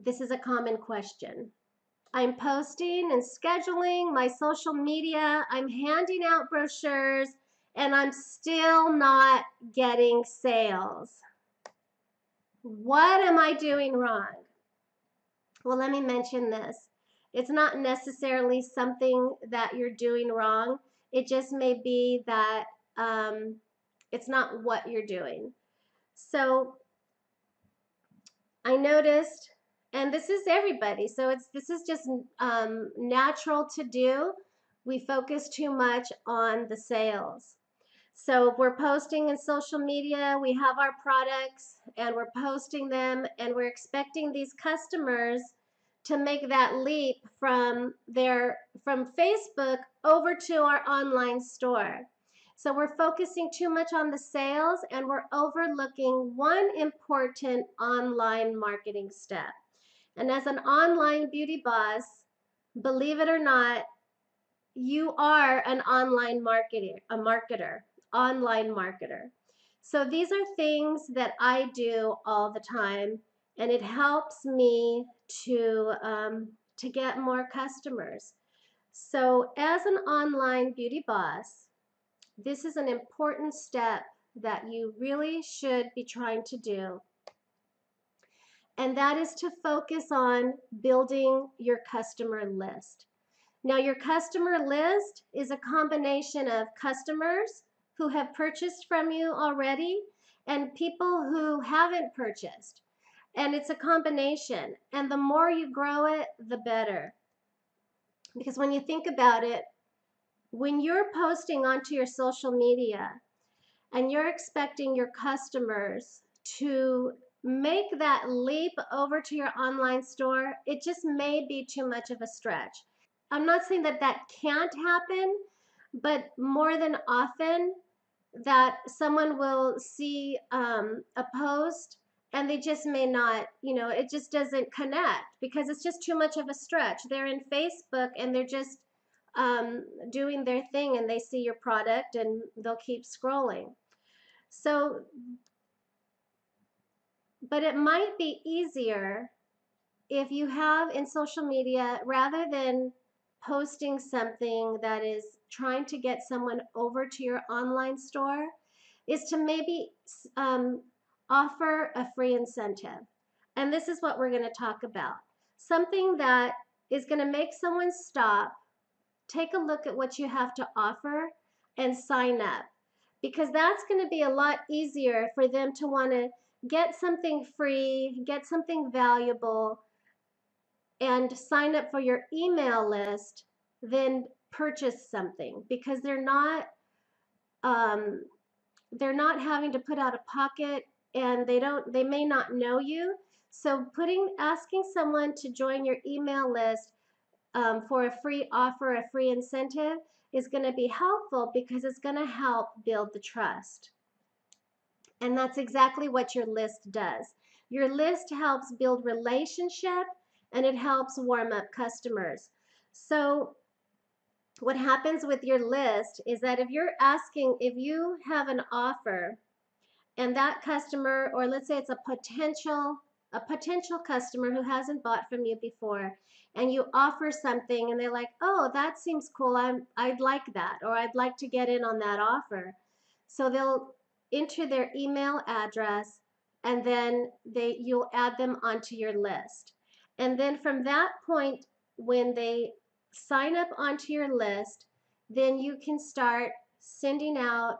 this is a common question. I'm posting and scheduling my social media, I'm handing out brochures, and I'm still not getting sales. What am I doing wrong? Well, let me mention this. It's not necessarily something that you're doing wrong. It just may be that it's not what you're doing. So I noticed, and this is everybody, so this is just natural to do. We focus too much on the sales. So if we're posting in social media, we have our products and we're posting them and we're expecting these customers to make that leap from Facebook over to our online store. So we're focusing too much on the sales and we're overlooking one important online marketing step. And as an online beauty boss, believe it or not, you are an online online marketer. So these are things that I do all the time, and it helps me to get more customers. So as an online beauty boss, this is an important step that you really should be trying to do, and that is to focus on building your customer list. Now, your customer list is a combination of customers who have purchased from you already and people who haven't purchased. And it's a combination. And the more you grow it, the better. Because when you think about it, when you're posting onto your social media and you're expecting your customers to make that leap over to your online store, it just may be too much of a stretch. I'm not saying that that can't happen, but more than often that someone will see a post and they just may not, it just doesn't connect because it's just too much of a stretch. They're in Facebook and they're just doing their thing and they see your product and they'll keep scrolling. So, but it might be easier if you have in social media, rather than posting something that is trying to get someone over to your online store, is to maybe offer a free incentive. And this is what we're going to talk about. Something that is going to make someone stop, take a look at what you have to offer, and sign up. Because that's going to be a lot easier for them to want to get something free, get something valuable, and sign up for your email list than purchase something, because they're not having to put out a pocket, and they may not know you. So asking someone to join your email list for a free offer, a free incentive, is going to be helpful because it's going to help build the trust. And that's exactly what your list does. Your list helps build relationship and it helps warm up customers. So what happens with your list is that if you have an offer and that customer, or let's say it's a potential customer who hasn't bought from you before, and you offer something and they're like, oh, that seems cool, I'd like that, or I'd like to get in on that offer. So they'll enter their email address and then you'll add them onto your list. And then from that point, when they sign up onto your list, then you can start sending out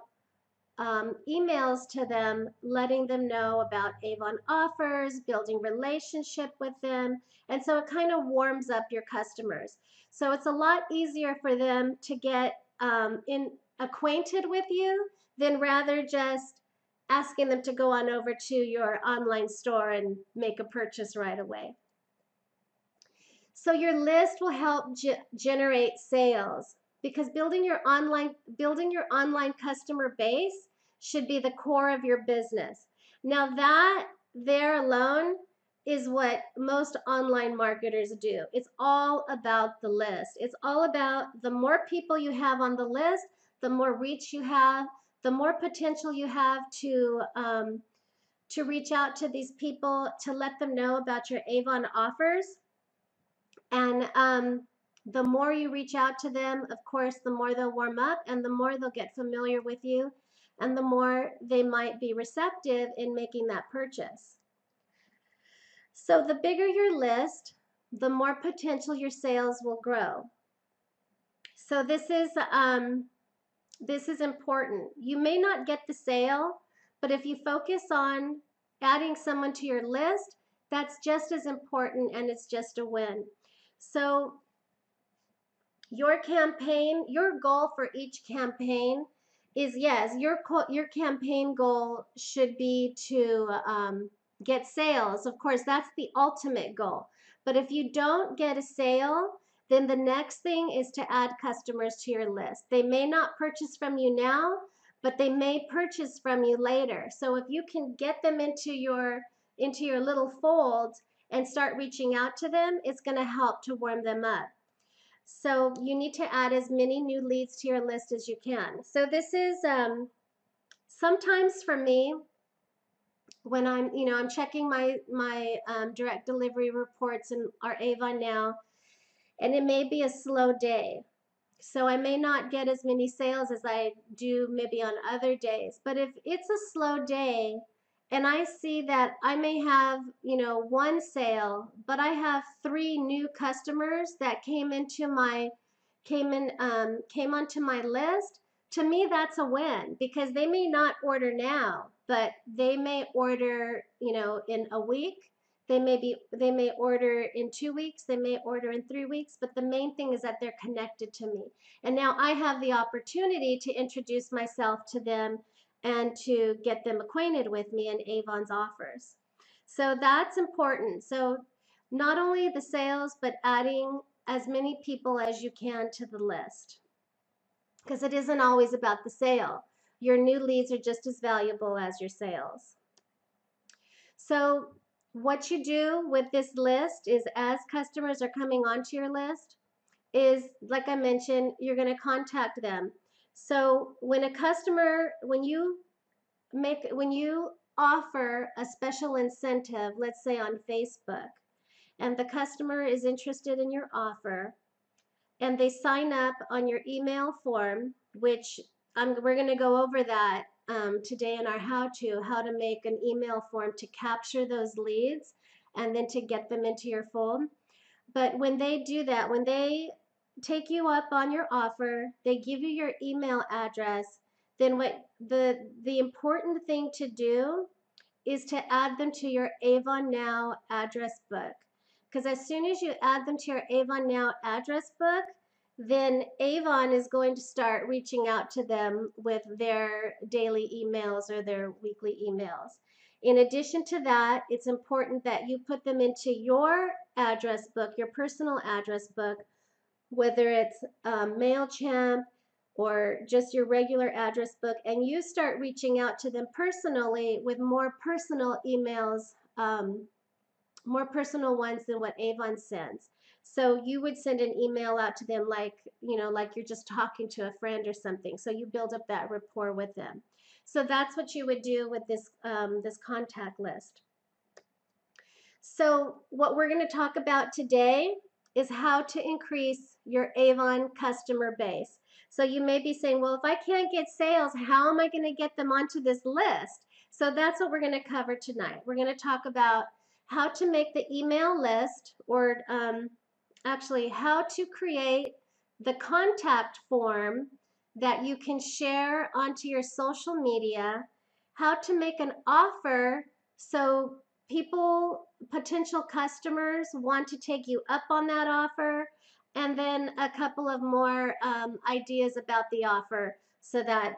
emails to them, letting them know about Avon offers, building relationship with them. And so it kind of warms up your customers. So it's a lot easier for them to get acquainted with you than rather just asking them to go on over to your online store and make a purchase right away. So your list will help generate sales, because building your online customer base should be the core of your business. Now that there alone is what most online marketers do. It's all about the list. It's all about the more people you have on the list, the more reach you have, the more potential you have to reach out to these people to let them know about your Avon offers. And the more you reach out to them, of course, the more they'll warm up and the more they'll get familiar with you and the more they might be receptive in making that purchase. So the bigger your list, the more potential your sales will grow. So this is important. You may not get the sale, but if you focus on adding someone to your list, that's just as important and it's just a win. So your campaign, your goal for each campaign is, yes, your campaign goal should be to get sales. Of course, that's the ultimate goal. But if you don't get a sale, then the next thing is to add customers to your list. They may not purchase from you now, but they may purchase from you later. So if you can get them into your little fold and start reaching out to them, it's going to help to warm them up. So you need to add as many new leads to your list as you can. So this is sometimes for me, when I'm checking my direct delivery reports in our Avon now, and it may be a slow day. So I may not get as many sales as I do maybe on other days. But if it's a slow day and I see that I may have, one sale, but I have 3 new customers that came onto my list, to me that's a win because they may not order now, but they may order, in a week. They may order in 2 weeks, they may order in 3 weeks, but the main thing is that they're connected to me. And now I have the opportunity to introduce myself to them and to get them acquainted with me and Avon's offers. So that's important. So not only the sales, but adding as many people as you can to the list. Because it isn't always about the sale. Your new leads are just as valuable as your sales. So what you do with this list is as customers are coming onto your list is, like I mentioned, you're going to contact them. So when you offer a special incentive, let's say on Facebook, and the customer is interested in your offer, and they sign up on your email form, which we're going to go over that today in our how to make an email form to capture those leads and then to get them into your fold. But when they do that, when they take you up on your offer, they give you your email address, then what the important thing to do is to add them to your Avon Now address book. Because as soon as you add them to your Avon Now address book, then Avon is going to start reaching out to them with their daily emails or their weekly emails. In addition to that, it's important that you put them into your address book, your personal address book, whether it's MailChimp or just your regular address book, and you start reaching out to them personally with more personal emails, more personal ones than what Avon sends. So you would send an email out to them like you're just talking to a friend or something. So you build up that rapport with them. So that's what you would do with this contact list. So what we're going to talk about today is how to increase your Avon customer base. So you may be saying, well, if I can't get sales, how am I going to get them onto this list? So that's what we're going to cover tonight. We're going to talk about how to make the email list, or actually how to create the contact form that you can share onto your social media, how to make an offer so potential customers want to take you up on that offer, and then a couple of more ideas about the offer so that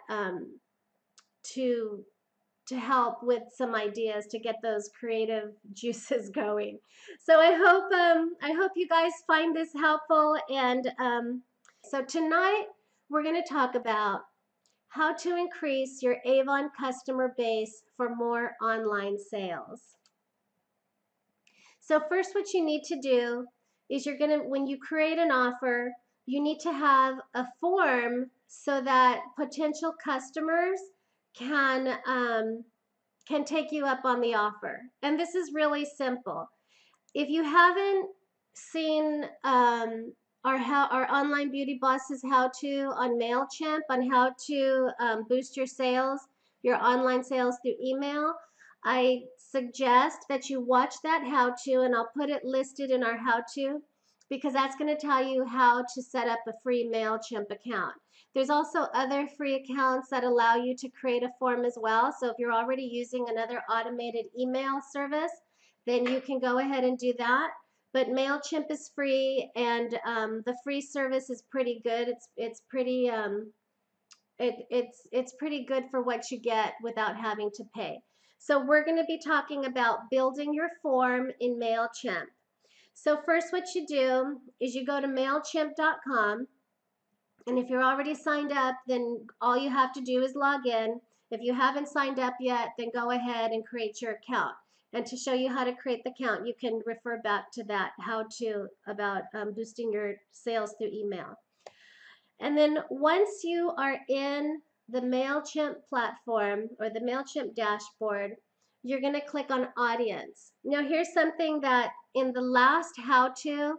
to help with some ideas to get those creative juices going. So I hope you guys find this helpful. And so tonight we're going to talk about how to increase your Avon customer base for more online sales. So first, what you need to do is when you create an offer, you need to have a form so that potential customers can can take you up on the offer. And this is really simple. If you haven't seen our online beauty bosses how-to on MailChimp on how to boost your sales, your online sales through email, I suggest that you watch that how-to, and I'll put it listed in our how-to, because that's going to tell you how to set up a free MailChimp account. There's also other free accounts that allow you to create a form as well. So if you're already using another automated email service, then you can go ahead and do that. But MailChimp is free, and the free service is pretty good. It's pretty it's pretty good for what you get without having to pay. So we're going to be talking about building your form in MailChimp. So first, what you do is you go to MailChimp.com, and if you're already signed up, then all you have to do is log in. If you haven't signed up yet, then go ahead and create your account. And to show you how to create the account, you can refer back to that how-to about boosting your sales through email. And then once you are in the MailChimp platform or the MailChimp dashboard, you're going to click on audience. Now here's something that in the last how-to,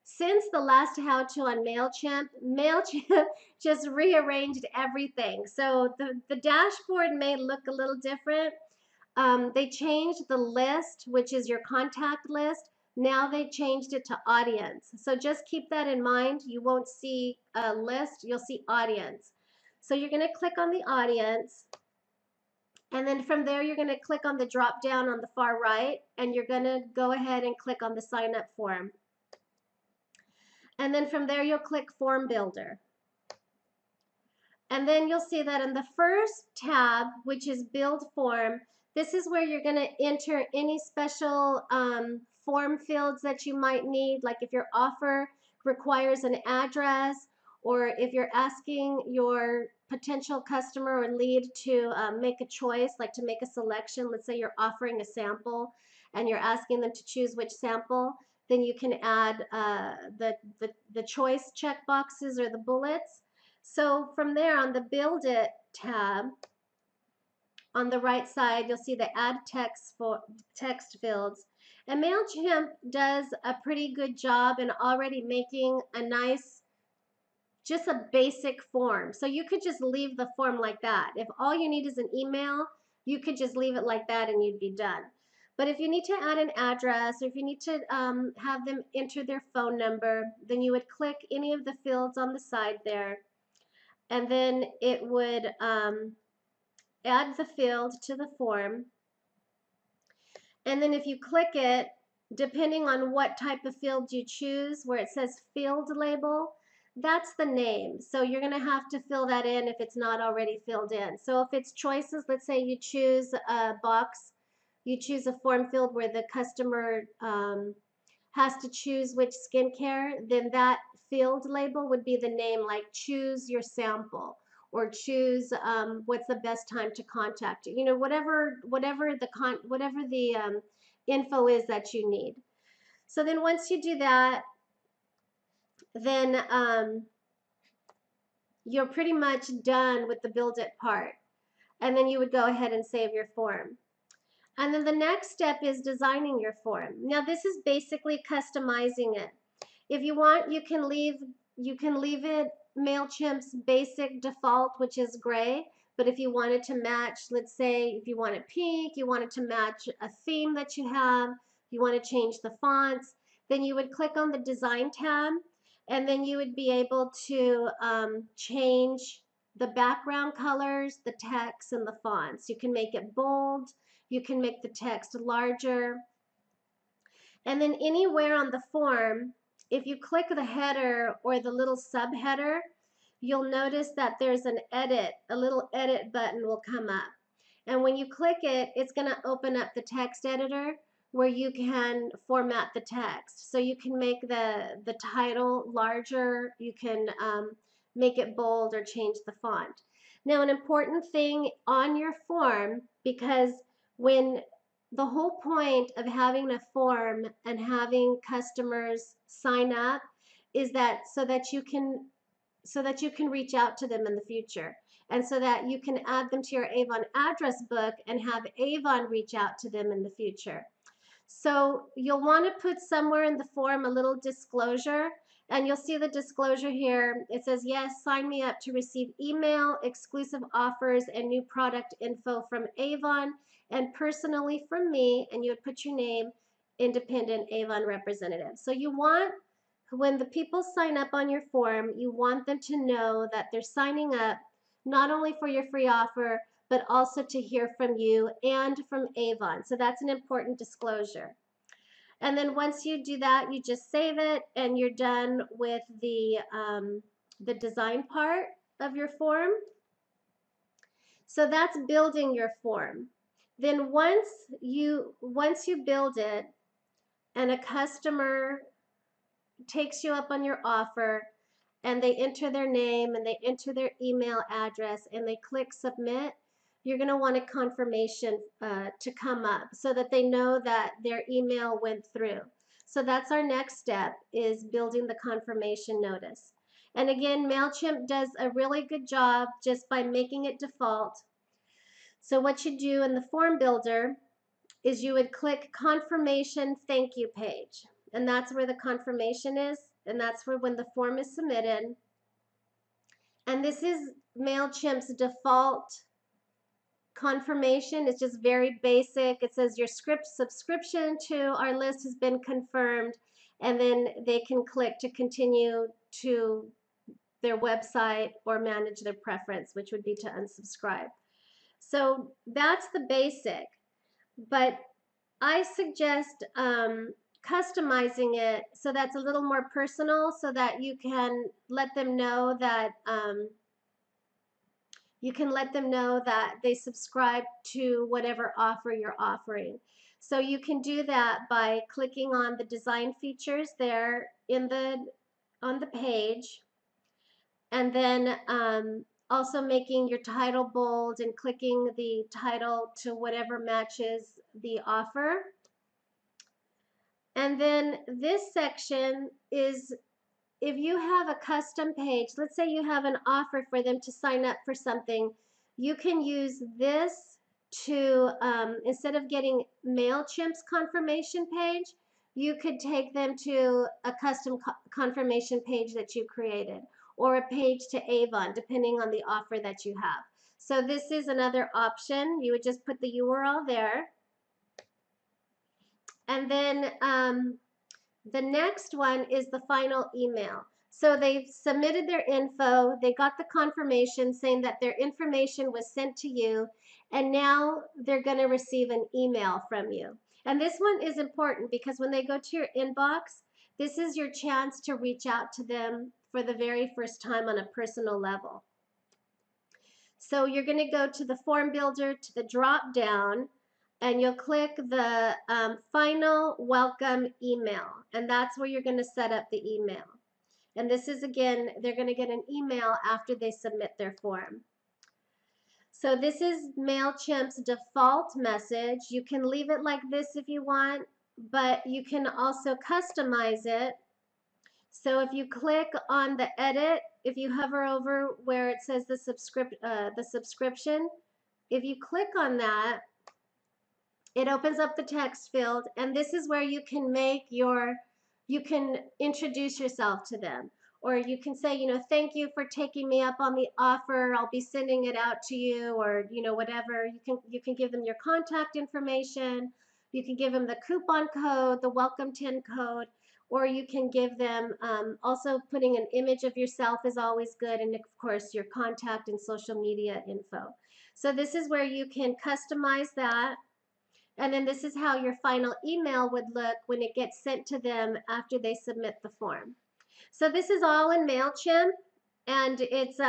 since the last how-to on MailChimp just rearranged everything. So the dashboard may look a little different. They changed the list, which is your contact list. Now they changed it to audience. So just keep that in mind. You won't see a list, you'll see audience. So you're going to click on the audience. And then from there, you're going to click on the drop down on the far right, and you're going to go ahead and click on the sign up form. And then from there, you'll click Form Builder. And then you'll see that in the first tab, which is Build Form, this is where you're going to enter any special form fields that you might need, like if your offer requires an address, or if you're asking your potential customer or lead to make a choice, like to make a selection. Let's say you're offering a sample and you're asking them to choose which sample, then you can add the choice check boxes or the bullets. So from there, on the Build It tab, on the right side, you'll see the Add text fields. And MailChimp does a pretty good job in already making a nice, just a basic form. So you could just leave the form like that. If all you need is an email, you could just leave it like that and you'd be done. But if you need to add an address, or if you need to have them enter their phone number, then you would click any of the fields on the side there, and then it would add the field to the form. And then if you click it, depending on what type of field you choose, where it says field label, that's the name. So you're going to have to fill that in if it's not already filled in. So if it's choices, let's say you choose a box, you choose a form field where the customer has to choose which skincare, then that field label would be the name, like choose your sample, or choose what's the best time to contact you. You know, whatever the info is that you need. So then once you do that, then you're pretty much done with the Build It part. And then you would go ahead and save your form. And then the next step is designing your form. Now this is basically customizing it. If you want, you can leave it MailChimp's basic default, which is gray. But if you wanted to match, let's say if you want it pink, you wanted to match a theme that you have, you want to change the fonts, then you would click on the Design tab, and then you would be able to change the background colors, the text, and the fonts. You can make it bold, you can make the text larger. And then anywhere on the form, if you click the header or the little subheader, you'll notice that there's an edit, a little edit button will come up. And when you click it, it's going to open up the text editor where you can format the text. So you can make the title larger, you can make it bold or change the font. Now, an important thing on your form, because when the whole point of having a form and having customers sign up is that so that you can reach out to them in the future. and so that you can add them to your Avon address book and have Avon reach out to them in the future. So you'll want to put somewhere in the form a little disclosure, and you'll see the disclosure here. It says, yes, sign me up to receive email, exclusive offers, and new product info from Avon, and personally from me, and you would put your name, independent Avon representative. So you want, when the people sign up on your form, you want them to know that they're signing up not only for your free offer, but also to hear from you and from Avon. So that's an important disclosure. And then once you do that, you just save it and you're done with the design part of your form. So that's building your form. Then once you build it and a customer takes you up on your offer and they enter their name and they enter their email address and they click submit, you're going to want a confirmation to come up so that they know that their email went through. So that's our next step, is building the confirmation notice. And again, MailChimp does a really good job just by making it default. So what you do in the form builder is you would click confirmation thank you page. And that's where the confirmation is. And that's where when the form is submitted. And this is MailChimp's default confirmation. It's just very basic. It says your subscription to our list has been confirmed. And then they can click to continue to their website or manage their preference, which would be to unsubscribe. So that's the basic. But I suggest customizing it so that's a little more personal, so that you can let them know that they subscribe to whatever offer you're offering. So you can do that by clicking on the design features there on the page, and then also making your title bold and clicking the title to whatever matches the offer. And then this section is, if you have a custom page, let's say you have an offer for them to sign up for something, you can use this to, instead of getting MailChimp's confirmation page, you could take them to a custom confirmation page that you created, or a page to Avon, depending on the offer that you have. So this is another option. You would just put the URL there. And then the next one is the final email. So they've submitted their info, they got the confirmation saying that their information was sent to you, and now they're going to receive an email from you. And this one is important because when they go to your inbox, this is your chance to reach out to them for the very first time on a personal level. So you're going to go to the form builder, to the drop down, and you'll click the final welcome email, and that's where you're going to set up the email. And this is, again, they're going to get an email after they submit their form. So this is MailChimp's default message. You can leave it like this if you want, but you can also customize it. So if you click on the edit, if you hover over where it says the subscription, if you click on that, it opens up the text field, and this is where you can you can introduce yourself to them. Or you can say, thank you for taking me up on the offer. I'll be sending it out to you, or, whatever. You can give them your contact information. You can give them the coupon code, the welcome 10 code, or you can give them, also putting an image of yourself is always good, and of course your contact and social media info. So this is where you can customize that. And then this is how your final email would look when it gets sent to them after they submit the form. So this is all in MailChimp, and it's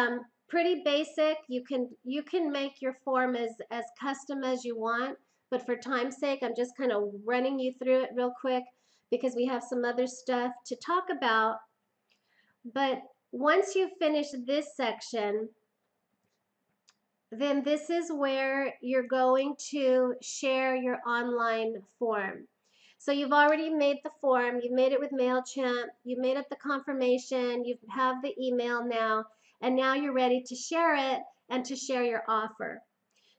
pretty basic. You can make your form as custom as you want, but for time's sake, I'm just kind of running you through it real quick because we have some other stuff to talk about. But once you finish this section, then this is where you're going to share your online form. So you've already made the form, you've made it with MailChimp, you've made up the confirmation, you have the email now, and now you're ready to share it. and to share your offer.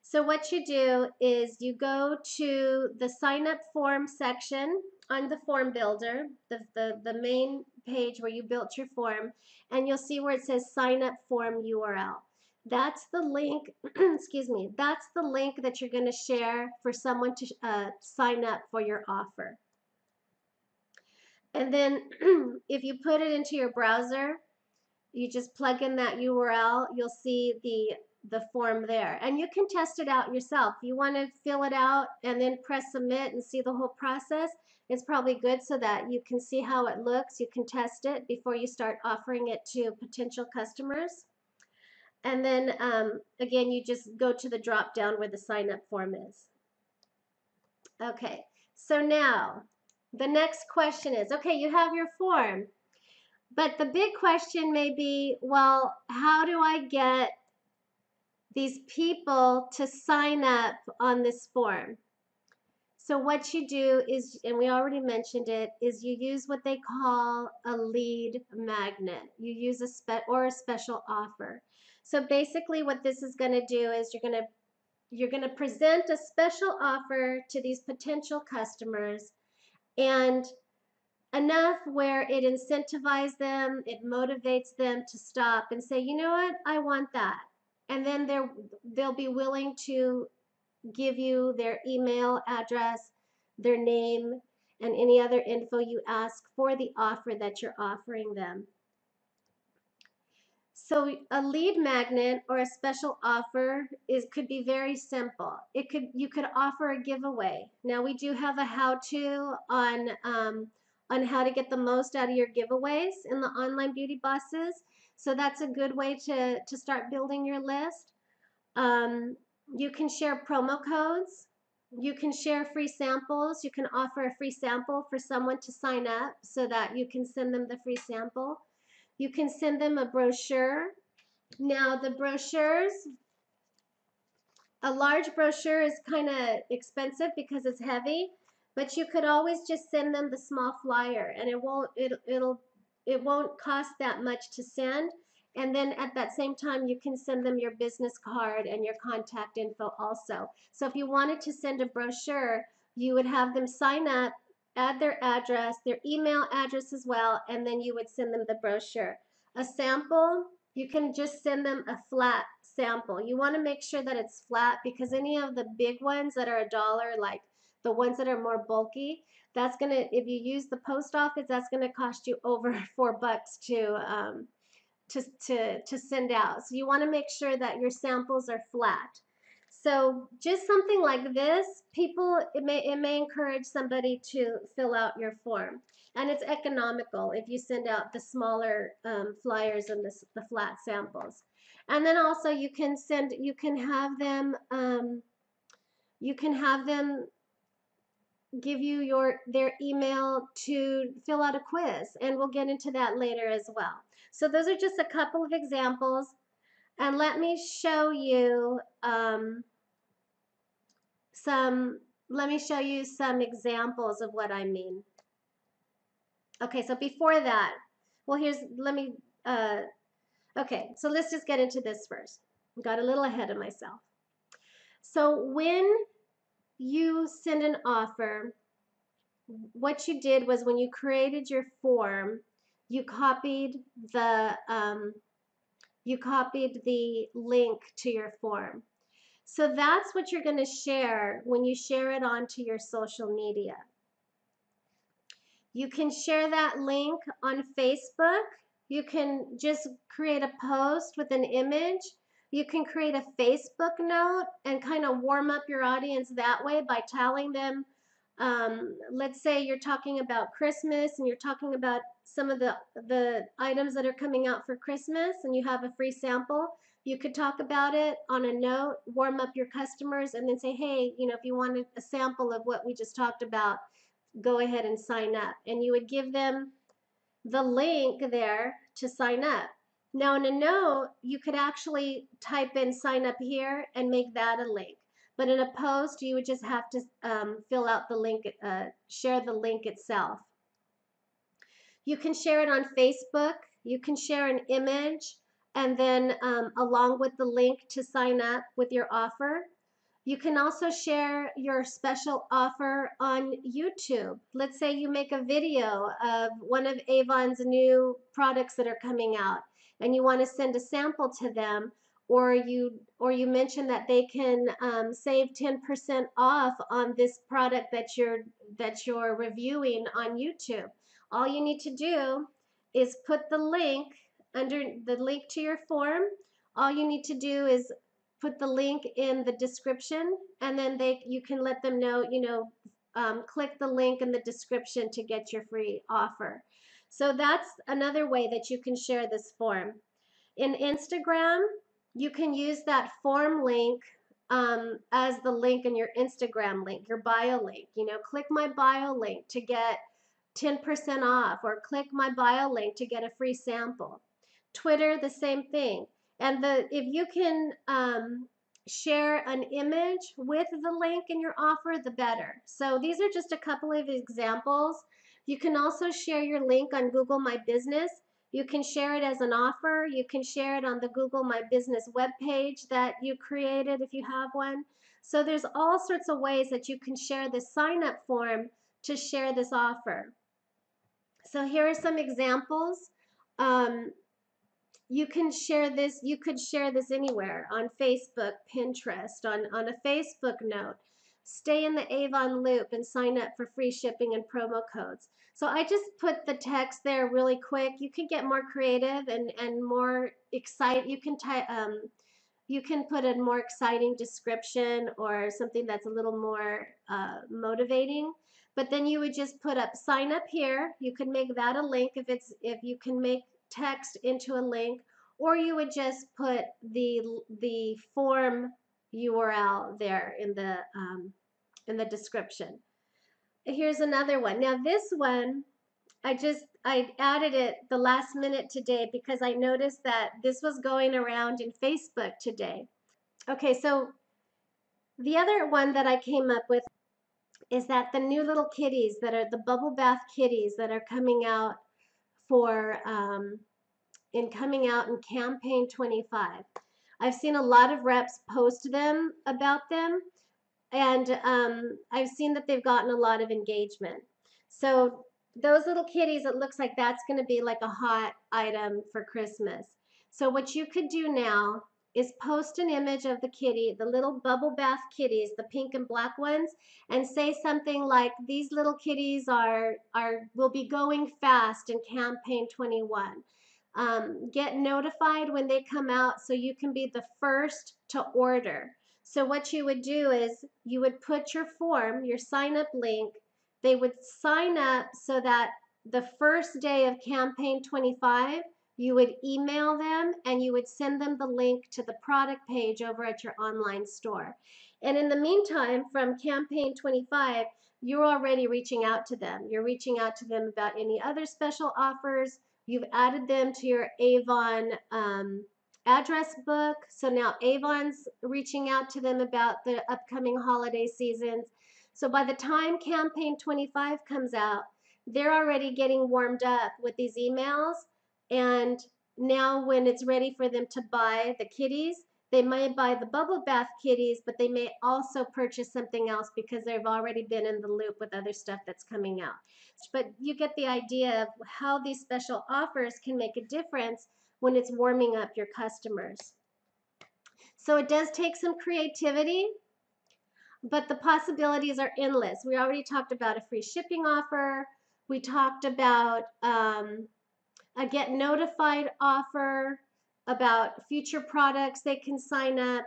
So what you do is you go to the sign up form section on the form builder, the main page where you built your form, and you'll see where it says sign up form URL. That's the link, excuse me, that's the link that you're going to share for someone to sign up for your offer. And then if you put it into your browser, you just plug in that URL, you'll see the form there. And you can test it out yourself. If you want to fill it out and then press submit and see the whole process, it's probably good so that you can see how it looks. You can test it before you start offering it to potential customers. And then again, you just go to the drop down where the sign up form is. Okay, so now the next question is, okay, you have your form. But the big question may be, well, how do I get these people to sign up on this form? So what you do is, and we already mentioned it, is you use what they call a lead magnet. You use a special offer. So basically what this is going to do is you're going to present a special offer to these potential customers, and enough where it incentivizes them, it motivates them to stop and say, you know what, I want that. And then they'll be willing to give you their email address, their name, and any other info you ask for the offer that you're offering them. So a lead magnet or a special offer could be very simple. You could offer a giveaway. Now we do have a how-to on how to get the most out of your giveaways in the Online Beauty Bosses. So that's a good way to start building your list. You can share promo codes. You can share free samples. You can offer a free sample for someone to sign up so that you can send them the free sample. You can send them a brochure. Now the brochures, a large brochure is kind of expensive because it's heavy, but you could always just send them the small flyer, and it won't cost that much to send. And then at that same time, you can send them your business card and your contact info also. So if you wanted to send a brochure, you would have them sign up, add their address, their email address as well, and then you would send them the brochure. A sample, you can just send them a flat sample. You want to make sure that it's flat, because any of the big ones that are $1, like the ones that are more bulky, that's going to, if you use the post office, that's going to cost you over $4 to send out. So you want to make sure that your samples are flat. So just something like this, it may encourage somebody to fill out your form. And it's economical if you send out the smaller flyers and the flat samples. And then also you can have them give you their email to fill out a quiz, and we'll get into that later as well. So those are just a couple of examples, and let me show you some examples of what I mean. Okay, so before that, well, okay, so let's just get into this first. Got a little ahead of myself. So when you send an offer, what you did was, when you created your form, you copied the link to your form. So that's what you're going to share when you share it onto your social media. You can share that link on Facebook. You can just create a post with an image. You can create a Facebook note and kind of warm up your audience that way by telling them, let's say you're talking about Christmas and you're talking about some of the items that are coming out for Christmas, and you have a free sample. You could talk about it on a note, warm up your customers, and then say, hey, if you wanted a sample of what we just talked about, go ahead and sign up. And you would give them the link there to sign up. Now in a note, you could actually type in sign up here and make that a link. But in a post, you would just have to fill out the link, share the link itself. You can share it on Facebook. You can share an image. and then along with the link to sign up with your offer. You can also share your special offer on YouTube. Let's say you make a video of one of Avon's new products that are coming out and you want to send a sample to them, or you mention that they can save 10% off on this product that you're reviewing on YouTube. All you need to do is put the link under the link to your form. All you need to do is put the link in the description, and then you can let them know, click the link in the description to get your free offer. So that's another way that you can share this form. In Instagram, you can use that form link as the link in your Instagram link, your bio link. Click my bio link to get 10% off, or click my bio link to get a free sample. Twitter, the same thing. And if you can share an image with the link in your offer, the better. So these are just a couple of examples. You can also share your link on Google My Business. You can share it as an offer. You can share it on the Google My Business webpage that you created if you have one. So there's all sorts of ways that you can share the sign-up form to share this offer. So here are some examples. You could share this anywhere, on Facebook, Pinterest, on a Facebook note. Stay in the Avon loop and sign up for free shipping and promo codes. So I just put the text there really quick. You can get more creative and more excited. You can put a more exciting description or something that's a little more motivating. But then you would just put up sign up here. You can make that a link if you can make text into a link, or you would just put the form URL there in the description. Here's another one. Now this one, I added it the last minute today because I noticed that this was going around in Facebook today. Okay, so the other one that I came up with is that the new little kitties that are the bubble bath kitties that are coming out for in campaign 25. I've seen a lot of reps post them about them, and I've seen that they've gotten a lot of engagement. So those little kitties, it looks like that's going to be like a hot item for Christmas. So what you could do now is post an image of the kitty, the little bubble bath kitties, the pink and black ones, and say something like, these little kitties will be going fast in campaign 21. Get notified when they come out so you can be the first to order. So what you would do is you would put your form, your sign up link. They would sign up so that the first day of campaign 25, you would email them and you would send them the link to the product page over at your online store. And in the meantime, from campaign 25, you're already reaching out to them. You're reaching out to them about any other special offers. You've added them to your Avon address book. So now Avon's reaching out to them about the upcoming holiday seasons. So by the time campaign 25 comes out, they're already getting warmed up with these emails. And now when it's ready for them to buy the kitties, they may buy the bubble bath kitties, but they may also purchase something else because they've already been in the loop with other stuff that's coming out. But you get the idea of how these special offers can make a difference when it's warming up your customers. So it does take some creativity, but the possibilities are endless. We already talked about a free shipping offer. We talked about a get notified offer, about future products they can sign up,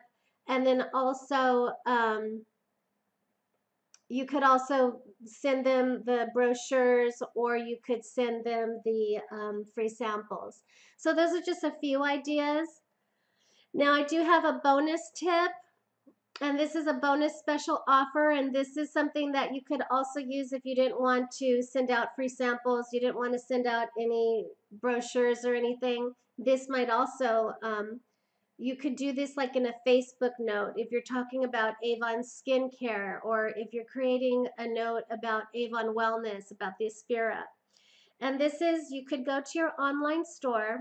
and then also you could also send them the brochures, or you could send them the free samples. So those are just a few ideas. Now I do have a bonus tip, and this is a bonus special offer, and this is something that you could also use if you didn't want to send out free samples, you didn't want to send out any brochures or anything. This might also, you could do this like in a Facebook note if you're talking about Avon skincare, or if you're creating a note about Avon wellness, about the Aspira. And this is, you could go to your online store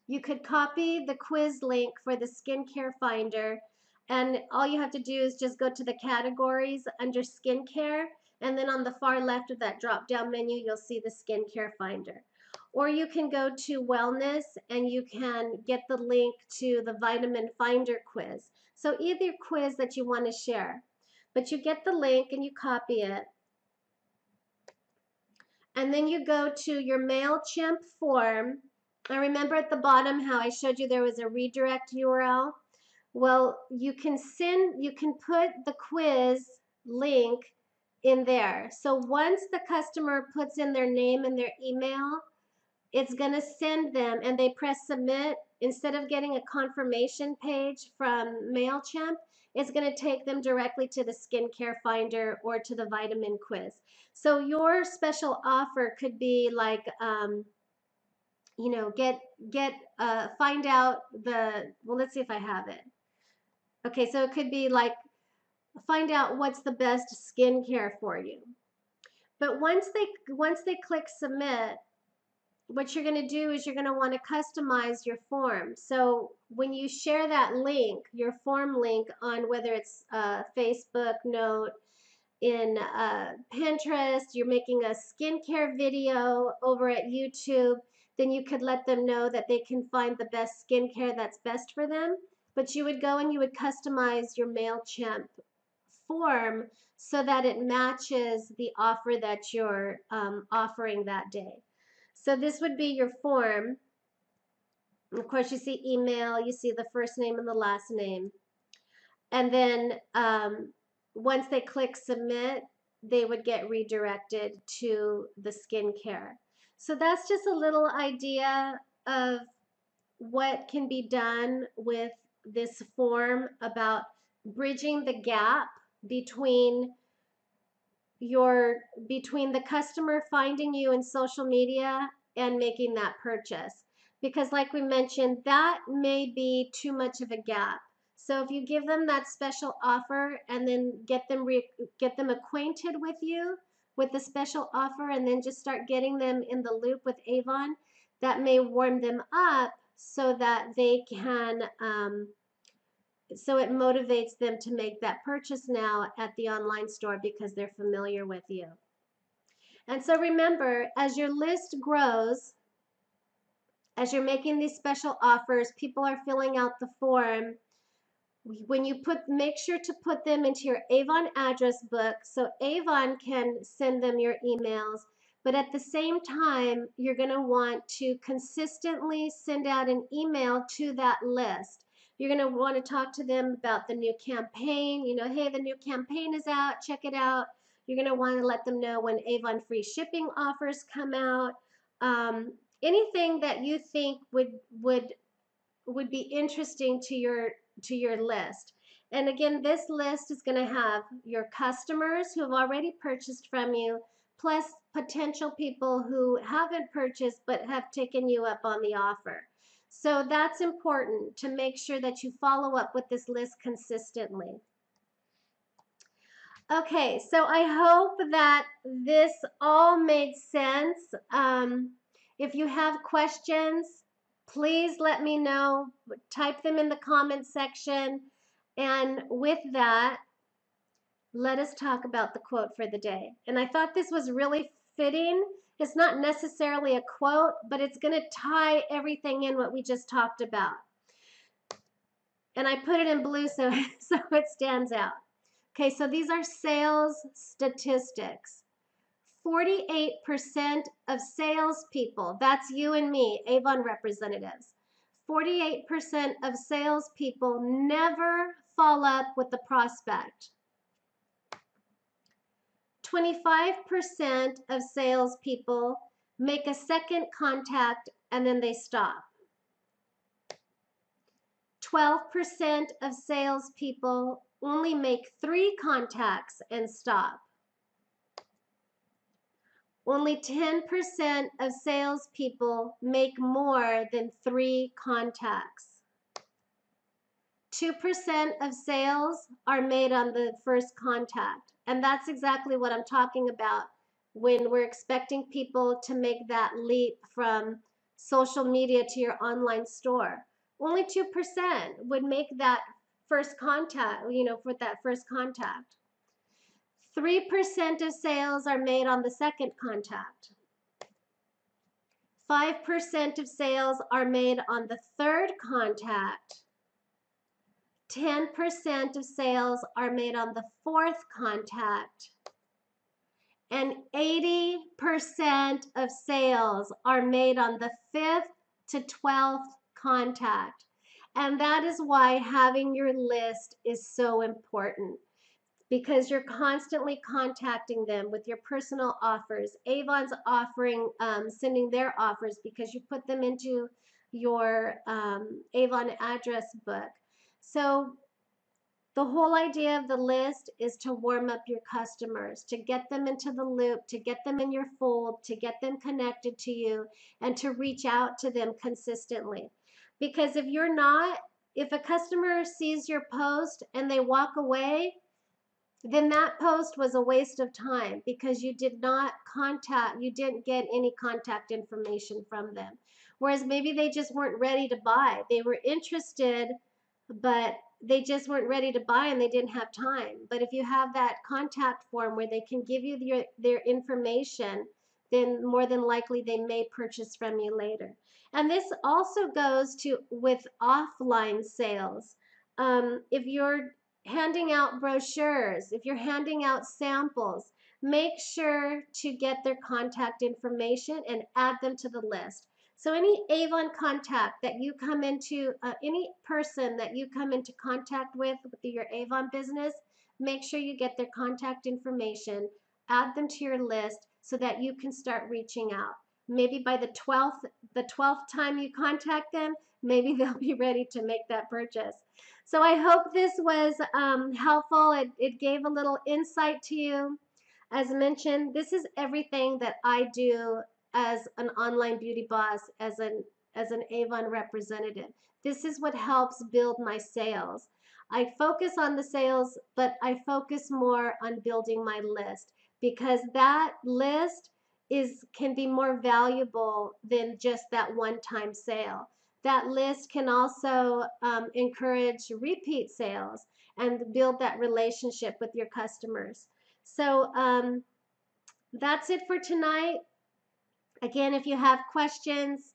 You could copy the quiz link for the skincare finder, and all you have to do is just go to the categories under skincare, and then on the far left of that drop down menu, you'll see the skincare finder. Or you can go to wellness and you can get the link to the vitamin finder quiz. So either quiz that you want to share, but you get the link and you copy it. And then you go to your MailChimp form. I remember at the bottom how I showed you there was a redirect URL. Well, you can put the quiz link in there. So once the customer puts in their name and their email, it's going to send them, and they press submit. Instead of getting a confirmation page from MailChimp, it's going to take them directly to the skincare finder or to the vitamin quiz. So your special offer could be like, you know, find out well, let's see if I have it. Okay, so it could be like, find out what's the best skincare for you. But once they click submit, what you're going to do is you're going to want to customize your form. So when you share that link, your form link, on whether it's Facebook note, in Pinterest, you're making a skincare video over at YouTube, then you could let them know that they can find the best skincare that's best for them. But you would go and you would customize your MailChimp form so that it matches the offer that you're offering that day. So this would be your form. Of course, you see email, you see the first name and the last name. And then once they click submit, they would get redirected to the skincare. So that's just a little idea of what can be done with this form about bridging the gap between the customer finding you in social media and making that purchase. Because like we mentioned, that may be too much of a gap. So if you give them that special offer and then get them acquainted with you with the special offer, and then just start getting them in the loop with Avon, that may warm them up so that they can so it motivates them to make that purchase now at the online store because they're familiar with you. And so remember, as your list grows, as you're making these special offers, people are filling out the form. When you make sure to put them into your Avon address book so Avon can send them your emails. But at the same time, you're going to want to consistently send out an email to that list. You're going to want to talk to them about the new campaign. You know, hey, the new campaign is out. Check it out. You're going to want to let them know when Avon free shipping offers come out. Anything that you think would be interesting to your list. And again, this list is going to have your customers who have already purchased from you, plus potential people who haven't purchased but have taken you up on the offer. So that's important to make sure that you follow up with this list consistently. Okay, so I hope that this all made sense. If you have questions, please let me know. Type them in the comments section. And with that, let us talk about the quote for the day. And I thought this was really fitting. It's not necessarily a quote, but it's going to tie everything in what we just talked about. And I put it in blue so it stands out. Okay, so these are sales statistics. 48% of salespeople, that's you and me, Avon representatives, 48% of salespeople never follow up with the prospect. 25% of salespeople make a second contact and then they stop. 12% of salespeople only make 3 contacts and stop. Only 10% of salespeople make more than 3 contacts. 2% of sales are made on the first contact. And that's exactly what I'm talking about when we're expecting people to make that leap from social media to your online store. Only 2% would make that first contact, for that first contact. 3% of sales are made on the second contact. 5% of sales are made on the third contact. 10% of sales are made on the fourth contact. And 80% of sales are made on the 5th to 12th contact. And that is why having your list is so important, because you're constantly contacting them with your personal offers. Avon's offering, sending their offers because you put them into your Avon address book. So the whole idea of the list is to warm up your customers, to get them into the loop, to get them in your fold, to get them connected to you, and to reach out to them consistently. Because if a customer sees your post and they walk away, then that post was a waste of time, because you didn't get any contact information from them. Whereas maybe they just weren't ready to buy. They were interested, but they just weren't ready to buy and they didn't have time. But if you have that contact form where they can give you their information, then more than likely they may purchase from you later. And this also goes to with offline sales. If you're handing out brochures, if you're handing out samples, make sure to get their contact information and add them to the list. So any Avon contact that you come into, any person that you come into contact with your Avon business, make sure you get their contact information, add them to your list so that you can start reaching out. Maybe by the 12th time you contact them, maybe they'll be ready to make that purchase. So I hope this was helpful. It gave a little insight to you. As mentioned, this is everything that I do as an online beauty boss, as an Avon representative. This is what helps build my sales. I focus on the sales, but I focus more on building my list, because that list can be more valuable than just that one-time sale. That list can also encourage repeat sales and build that relationship with your customers. So that's it for tonight. Again, if you have questions,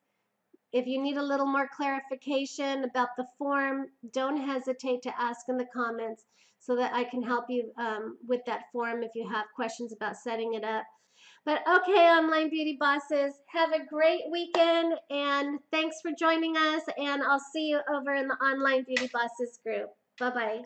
if you need a little more clarification about the form, don't hesitate to ask in the comments so that I can help you with that form if you have questions about setting it up. But okay, online beauty bosses, have a great weekend, and thanks for joining us, and I'll see you over in the online beauty bosses group. Bye-bye.